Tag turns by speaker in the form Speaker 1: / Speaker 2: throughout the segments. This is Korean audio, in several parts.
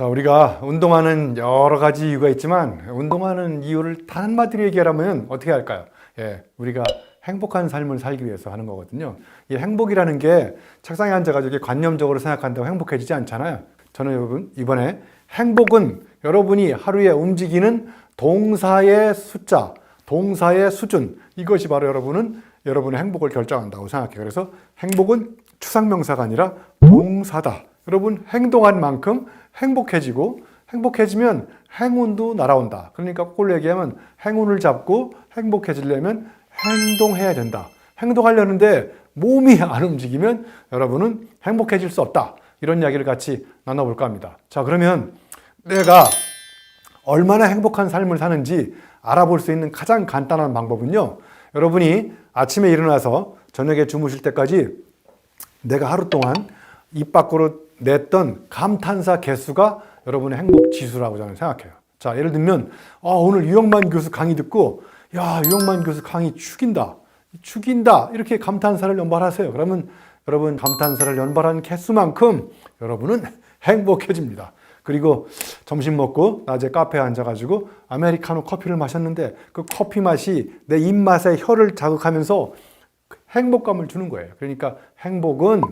Speaker 1: 자, 우리가 운동하는 여러 가지 이유가 있지만 운동하는 이유를 단 한마디로 얘기하라면 어떻게 할까요? 우리가 행복한 삶을 살기 위해서 하는 거거든요. 이 행복이라는 게 책상에 앉아가지고 관념적으로 생각한다고 행복해지지 않잖아요. 저는 여러분 이번에 행복은 여러분이 하루에 움직이는 동사의 숫자, 동사의 수준, 이것이 바로 여러분의 행복을 결정한다고 생각해요. 그래서 행복은 추상명사가 아니라 동사다. 여러분 행동한 만큼 행복해지고 행복해지면 행운도 날아온다. 그러니까 거꾸로 얘기하면 행운을 잡고 행복해지려면 행동해야 된다. 행동하려는데 몸이 안 움직이면 여러분은 행복해질 수 없다. 이런 이야기를 같이 나눠볼까 합니다. 자, 그러면 내가 얼마나 행복한 삶을 사는지 알아볼 수 있는 가장 간단한 방법은요, 여러분이 아침에 일어나서 저녁에 주무실 때까지 내가 하루 동안 입 밖으로 냈던 감탄사 개수가 여러분의 행복 지수라고 저는 생각해요. 자, 예를 들면 오늘 유영만 교수 강의 듣고 야, 유영만 교수 강의 죽인다 이렇게 감탄사를 연발하세요. 그러면 여러분 감탄사를 연발한 개수만큼 여러분은 행복해집니다. 그리고 점심 먹고 낮에 카페에 앉아가지고 아메리카노 커피를 마셨는데 그 커피 맛이 내 입맛에 혀를 자극하면서 행복감을 주는 거예요. 그러니까 행복은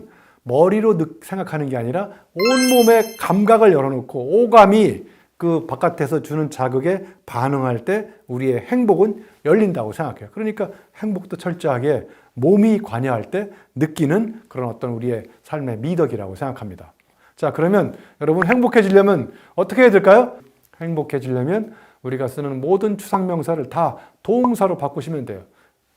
Speaker 1: 머리로 생각하는 게 아니라 온몸의 감각을 열어놓고 오감이 그 바깥에서 주는 자극에 반응할 때 우리의 행복은 열린다고 생각해요. 그러니까 행복도 철저하게 몸이 관여할 때 느끼는 그런 어떤 우리의 삶의 미덕이라고 생각합니다. 자, 그러면 여러분 행복해지려면 어떻게 해야 될까요? 행복해지려면 우리가 쓰는 모든 추상명사를 다 동사로 바꾸시면 돼요.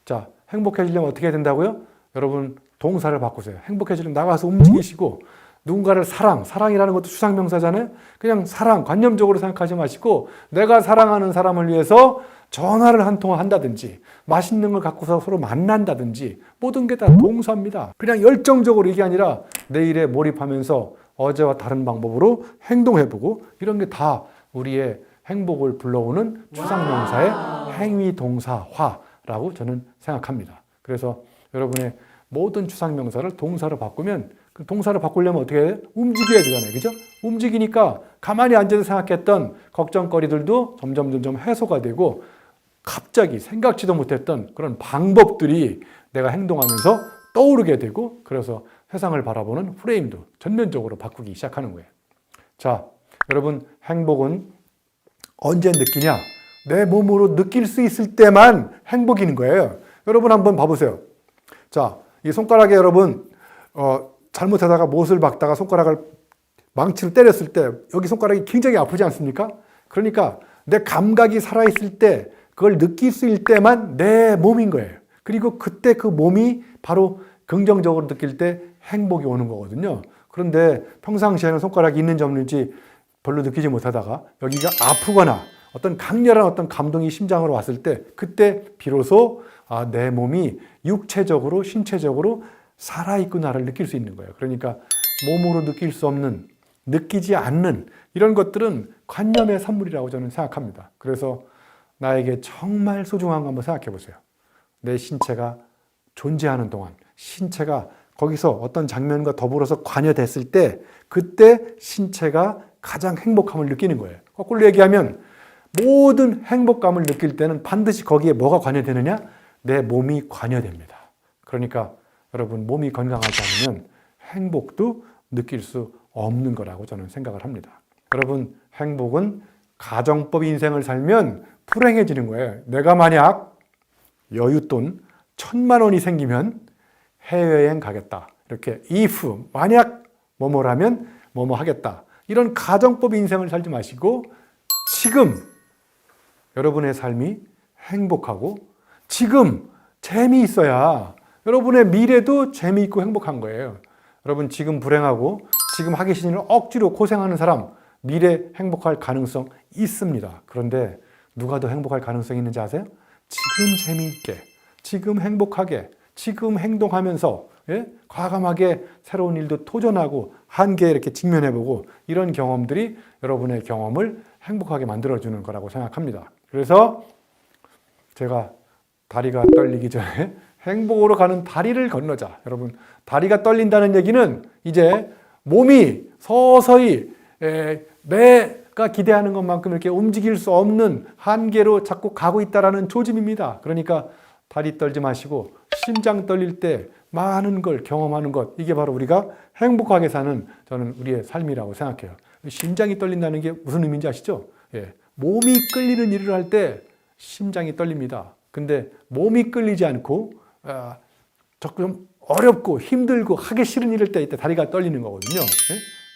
Speaker 1: 자, 행복해지려면 어떻게 해야 된다고요? 여러분 동사를 바꾸세요. 행복해지려면 나가서 움직이시고 누군가를 사랑이라는 것도 추상명사잖아요. 그냥 사랑, 관념적으로 생각하지 마시고 내가 사랑하는 사람을 위해서 전화를 한 통화 한다든지 맛있는 걸 갖고서 서로 만난다든지 모든 게 다 동사입니다. 그냥 열정적으로 이게 아니라 내 일에 몰입하면서 어제와 다른 방법으로 행동해보고 이런 게 다 우리의 행복을 불러오는 추상명사의 행위동사화라고 저는 생각합니다. 그래서 여러분의 모든 추상명사를 동사로 바꾸면 그 동사를 바꾸려면 어떻게 해요? 움직여야 되잖아요. 그죠? 움직이니까 가만히 앉아서 생각했던 걱정거리들도 점점 해소가 되고 갑자기 생각지도 못했던 그런 방법들이 내가 행동하면서 떠오르게 되고 그래서 세상을 바라보는 프레임도 전면적으로 바꾸기 시작하는 거예요. 자, 여러분 행복은 언제 느끼냐? 내 몸으로 느낄 수 있을 때만 행복인 거예요. 여러분 한번 봐보세요. 자, 이 손가락에 여러분 잘못하다가 못을 박다가 손가락을 망치로 때렸을 때 여기 손가락이 굉장히 아프지 않습니까? 그러니까 내 감각이 살아있을 때 그걸 느낄 수 있을 때만 내 몸인 거예요. 그리고 그때 그 몸이 바로 긍정적으로 느낄 때 행복이 오는 거거든요. 그런데 평상시에는 손가락이 있는지 없는지 별로 느끼지 못하다가 여기가 아프거나 어떤 강렬한 어떤 감동이 심장으로 왔을 때 그때 비로소 내 몸이 육체적으로 신체적으로 살아있구나를 느낄 수 있는 거예요. 그러니까 몸으로 느낄 수 없는 느끼지 않는 이런 것들은 관념의 산물이라고 저는 생각합니다. 그래서 나에게 정말 소중한 거 한번 생각해 보세요. 내 신체가 존재하는 동안 신체가 거기서 어떤 장면과 더불어서 관여됐을 때 그때 신체가 가장 행복함을 느끼는 거예요. 거꾸로 얘기하면 모든 행복감을 느낄 때는 반드시 거기에 뭐가 관여되느냐? 내 몸이 관여됩니다. 그러니까 여러분 몸이 건강하지 않으면 행복도 느낄 수 없는 거라고 저는 생각을 합니다. 여러분 행복은 가정법 인생을 살면 불행해지는 거예요. 내가 만약 여윳돈 1,000만 원이 생기면 해외여행 가겠다. 이렇게 if 만약 뭐뭐라면 뭐뭐 하겠다. 이런 가정법 인생을 살지 마시고 지금 여러분의 삶이 행복하고 지금 재미있어야 여러분의 미래도 재미있고 행복한 거예요. 여러분 지금 불행하고 지금 하기 싫은 억지로 고생하는 사람 미래 행복할 가능성 있습니다. 그런데 누가 더 행복할 가능성이 있는지 아세요? 지금 재미있게, 지금 행복하게, 지금 행동하면서 과감하게 새로운 일도 도전하고 한계에 이렇게 직면해보고 이런 경험들이 여러분의 경험을 행복하게 만들어주는 거라고 생각합니다. 그래서 제가 다리가 떨리기 전에 행복으로 가는 다리를 건너자. 여러분 다리가 떨린다는 얘기는 이제 몸이 서서히 내가 기대하는 것만큼 이렇게 움직일 수 없는 한계로 자꾸 가고 있다라는 조짐입니다. 그러니까 다리 떨지 마시고 심장 떨릴 때 많은 걸 경험하는 것, 이게 바로 우리가 행복하게 사는 저는 우리의 삶이라고 생각해요. 심장이 떨린다는 게 무슨 의미인지 아시죠? 몸이 끌리는 일을 할 때 심장이 떨립니다. 근데 몸이 끌리지 않고 조금 어렵고 힘들고 하기 싫은 일일 때 이때 다리가 떨리는 거거든요.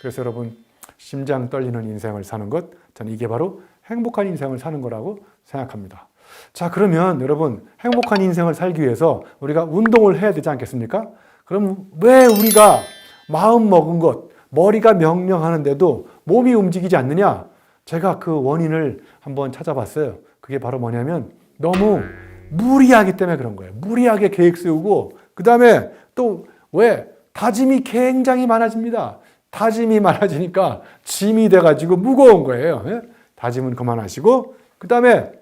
Speaker 1: 그래서 여러분, 심장 떨리는 인생을 사는 것, 저는 이게 바로 행복한 인생을 사는 거라고 생각합니다. 자, 그러면 여러분, 행복한 인생을 살기 위해서 우리가 운동을 해야 되지 않겠습니까? 그럼 왜 우리가 마음 먹은 것, 머리가 명령하는데도 몸이 움직이지 않느냐? 제가 그 원인을 한번 찾아봤어요. 그게 바로 뭐냐면 너무 무리하기 때문에 그런 거예요. 무리하게 계획 세우고, 그 다음에 또 왜? 다짐이 굉장히 많아집니다. 다짐이 많아지니까 짐이 돼가지고 무거운 거예요. 다짐은 그만하시고, 그 다음에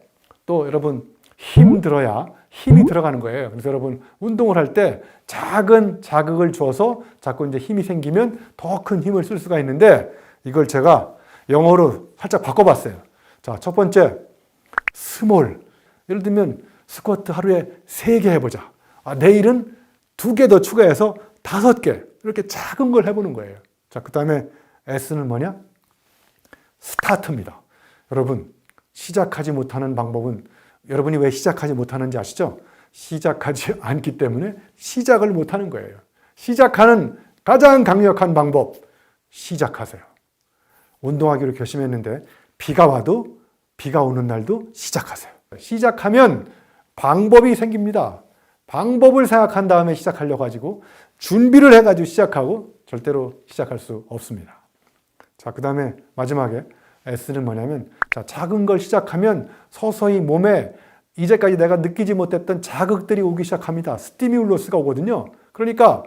Speaker 1: 또 여러분, 힘들어야 힘이 들어가는 거예요. 그래서 여러분, 운동을 할 때 작은 자극을 줘서 자꾸 이제 힘이 생기면 더 큰 힘을 쓸 수가 있는데, 이걸 제가 영어로 살짝 바꿔봤어요. 자, 첫 번째, 스몰. 예를 들면 스쿼트 하루에 3개 해보자. 내일은 2개 더 추가해서 5개. 이렇게 작은 걸 해보는 거예요. 자, 그 다음에 S는 뭐냐? 스타트입니다. 여러분, 시작하지 못하는 방법은, 여러분이 왜 시작하지 못하는지 아시죠? 시작하지 않기 때문에 시작을 못하는 거예요. 시작하는 가장 강력한 방법, 시작하세요. 운동하기로 결심했는데 비가 와도, 비가 오는 날도 시작하세요. 시작하면 방법이 생깁니다. 방법을 생각한 다음에 시작하려고 가지고 준비를 해가지고 시작하고 절대로 시작할 수 없습니다. 자, 그 다음에 마지막에 S는 뭐냐면, 자, 작은 걸 시작하면 서서히 몸에 이제까지 내가 느끼지 못했던 자극들이 오기 시작합니다. 스티뮬러스가 오거든요. 그러니까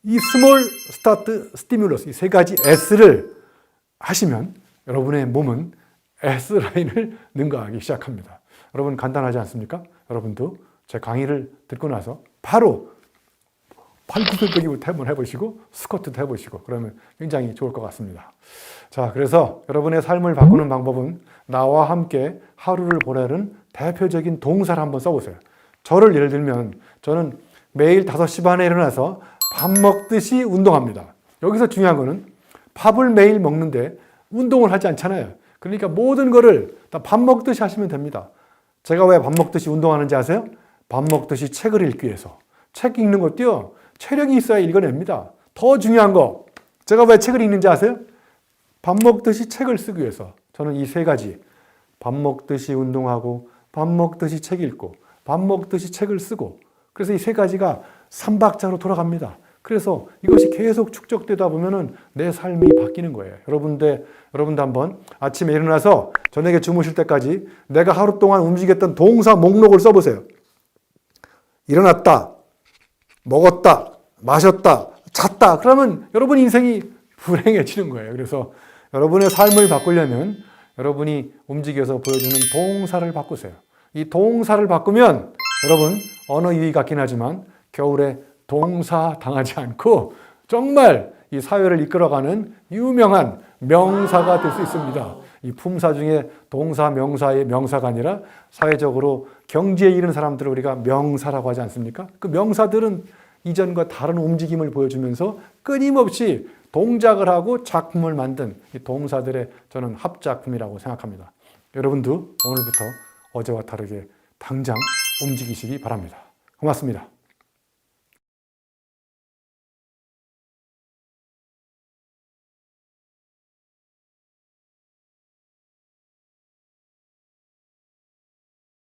Speaker 1: 이 스몰, 스타트, 스티뮬러스, 이 3가지 S를 하시면 여러분의 몸은 S라인을 능가하기 시작합니다. 여러분, 간단하지 않습니까? 여러분도 제 강의를 듣고 나서 바로 팔굽혀펴기부터 한번 해보시고 스쿼트도 해보시고 그러면 굉장히 좋을 것 같습니다. 자, 그래서 여러분의 삶을 바꾸는 방법은 나와 함께 하루를 보내는 대표적인 동사를 한번 써보세요. 저를 예를 들면 저는 매일 5시 반에 일어나서 밥 먹듯이 운동합니다. 여기서 중요한 거는 밥을 매일 먹는데 운동을 하지 않잖아요. 그러니까 모든 거를 다 밥 먹듯이 하시면 됩니다. 제가 왜 밥 먹듯이 운동하는지 아세요? 밥 먹듯이 책을 읽기 위해서. 책 읽는 것도요, 체력이 있어야 읽어냅니다. 더 중요한 거, 제가 왜 책을 읽는지 아세요? 밥 먹듯이 책을 쓰기 위해서. 저는 이 3가지, 밥 먹듯이 운동하고, 밥 먹듯이 책 읽고, 밥 먹듯이 책을 쓰고, 그래서 이 3가지가 3박자로 돌아갑니다. 그래서 이것이 계속 축적되다 보면은 내 삶이 바뀌는 거예요. 여러분도 한번 아침에 일어나서 저녁에 주무실 때까지 내가 하루 동안 움직였던 동사 목록을 써보세요. 일어났다, 먹었다, 마셨다, 잤다. 그러면 여러분 인생이 불행해지는 거예요. 그래서 여러분의 삶을 바꾸려면 여러분이 움직여서 보여주는 동사를 바꾸세요. 이 동사를 바꾸면 여러분, 언어 유희 같긴 하지만 겨울에 동사 당하지 않고 정말 이 사회를 이끌어가는 유명한 명사가 될 수 있습니다. 이 품사 중에 동사, 명사의 명사가 아니라 사회적으로 경지에 이른 사람들을 우리가 명사라고 하지 않습니까? 그 명사들은 이전과 다른 움직임을 보여주면서 끊임없이 동작을 하고 작품을 만든 이 동사들의 저는 합작품이라고 생각합니다. 여러분도 오늘부터 어제와 다르게 당장 움직이시기 바랍니다. 고맙습니다.